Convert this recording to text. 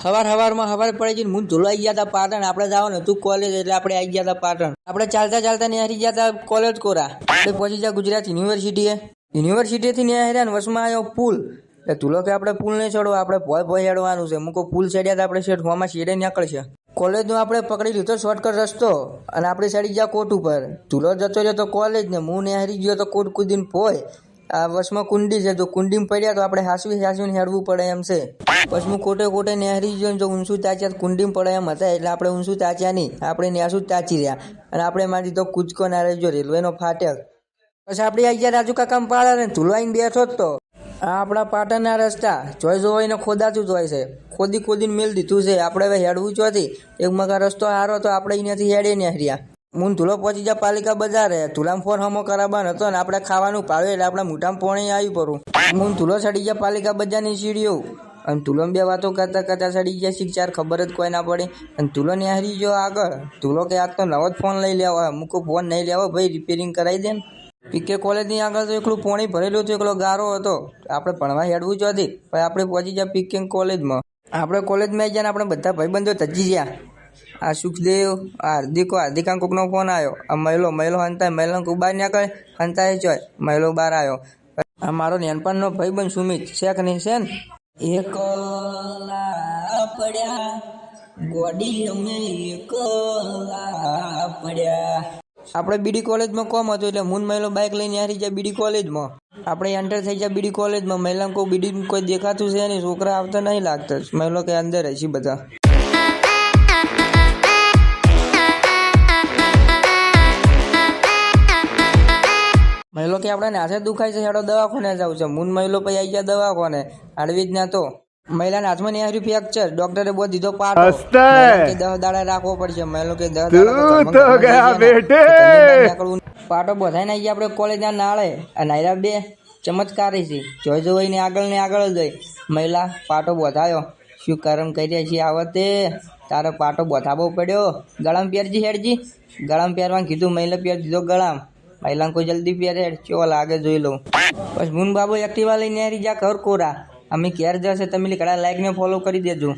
હવાર પડી જઈને હું ધૂલો આવી ગયા હતા પાટણ. આપણે જવાનું હતું કોલેજ, એટલે આપણે આવી ગયા હતા પાટણ. આપણે ચાલતા નિહારી ગયા હતા કોલેજ કોરા. આપણે પહોંચી ગયા ગુજરાત યુનિવર્સિટીથી નિહાર્યા ને વસમાં આવ્યો પુલ. એટલે ધૂલો કે આપણે પુલ નહીં ચડવા, આપણે ભોય હેડવાનું છે. મૂકો પુલ ચડ્યા હતા આપણે શેઠ હોમાં શેડે નીકળશે. કોલેજનો આપણે પકડી લીધો શોર્ટકટ રસ્તો અને આપણે ચડી ગયા કોટ ઉપર. ધૂલો જતો રહ્યો તો કોલેજ ને હું નિહારી ગયો તો કોટ કૂદીને પોય. આ વસમાં કુંડી છે, તો કુંડીમાં પડ્યા તો આપણે હાસવીને હેડવું પડે એમ છે. પછી હું કોટે નેહરી ગયો, જો ઊંચું તાચ્યા કુંડીમાં પડે એમ હતા, એટલે આપણે ઊંચું તાચ્યા નહીં, આપણે ન્યાસું જ તાચી રહ્યા. અને આપણે મારી તો કૂચકો ના રહેજો રેલવેનો ફાટક. પછી આપણે આવી ગયા રાજુ કાકામ પાડે ને ધૂલો આવીને બેઠો જ તો. આ આપણા પાટણના રસ્તા જોઈ જોઈને ખોદાતું જ હોય છે. ખોદીને મેલ દીધું છે. આપણે હવે હેડવું ચોથી એક મગા રસ્તો હારો તો આપણે અહીંયાથી હેડે નેહર્યા. હું ધૂલો પહોંચી જા પાલિકા બજારે. ધૂલામાં ફોન હમો કરાવવાનો હતો ને આપણે ખાવાનું ભાવે એટલે આપણે મોઢામાં પોણી આવી પડું. હું ધૂલો ચડી ગયા પાલિકા બજારની સીડીઓ અને ધૂલોમાં બે વાતો કરતા ચડી ગયા શિક્ષાર ખબર જ કોઈ ના પડી. અને ધૂલો નિહારી ગયો આગળ. ધૂલો કે આજ તો નવો જ ફોન લઈ લેવા. મૂકો ફોન નહીં લેવો ભાઈ, રિપેરિંગ કરાવી દે ને. પીકે કોલેજની આગળ તો એકલું પોણી ભરેલું હતું, એકલો ગારો હતો. આપણે ભણવા હેડવું જ હતી. પછી આપણે પહોંચી ગયા પીકે કોલેજમાં. આપણે કોલેજમાં આવી ગયા ને આપણે બધા ભાઈબંધો તજી ગયા. આ સુખદેવ, આ હાર્દિકા કોકનો ફોન આવ્યો. આ મહિલો હંતાય, મહિલો કોક બહાર નીકળે હંતાય ચોય, મહિલો બહાર આવ્યો. આ મારો નેનપણનો ભાઈબંધ સુમિત શેખ નહીં છે ને. એકલા પડ્યા ગોડી અમે એકલા પડ્યા. આપણે બીડી કોલેજમાં કોમ હતું એટલે મૂન મહિલો બાઇક લઈને હારી જાય બીડી કોલેજમાં. આપણે એન્ટર થઈ જાય બીડી કોલેજમાં. મહિલા કોઈ બીડી કોઈ દેખાતું છે નહીં, છોકરા આવતા નહીં લાગતા. મહિલો કે અંદર હશે બધા. મહિલો કે આપણે હાથે દુખાય છે, હેડો દવાખાને જવું છે. મૂન મહિલો પછી આવી ગયા દવાખાને. આડવી જ ના તો મહિલાના હાથમાં નહીં હાર્યું ફ્રેક્ચર. ડોક્ટરે બહુ દીધો પાટો કે 10 દાડા રાખવો પડશે. મહિલો કે 10 દાડા પાટો બધાને આવી આપણે કોલેજના નાળે. નાયરા બે ચમત્કારી છે. જોઈ જોઈને આગળ જઈ મહિલા પાટો બોધાયો. શું કરમ કર્યા છે આવતે, તારો પાટો બોધાવો પડ્યો. ગળામાં પહેરજી હેડજી. ગળામાં પહેરવાનું કીધું, મહિલા પહેર દીધો ગળામાં. મહિલાને કોઈ જલ્દી પહેરે કેવો લાગે જોઈ લઉં. પછી મુન બાબુ એક્ટિવા લઈને આવી જા ઘર કોરા. અમે ઘેર જશે તમે ઘણા લાઈક ને ફોલો કરી દેજો.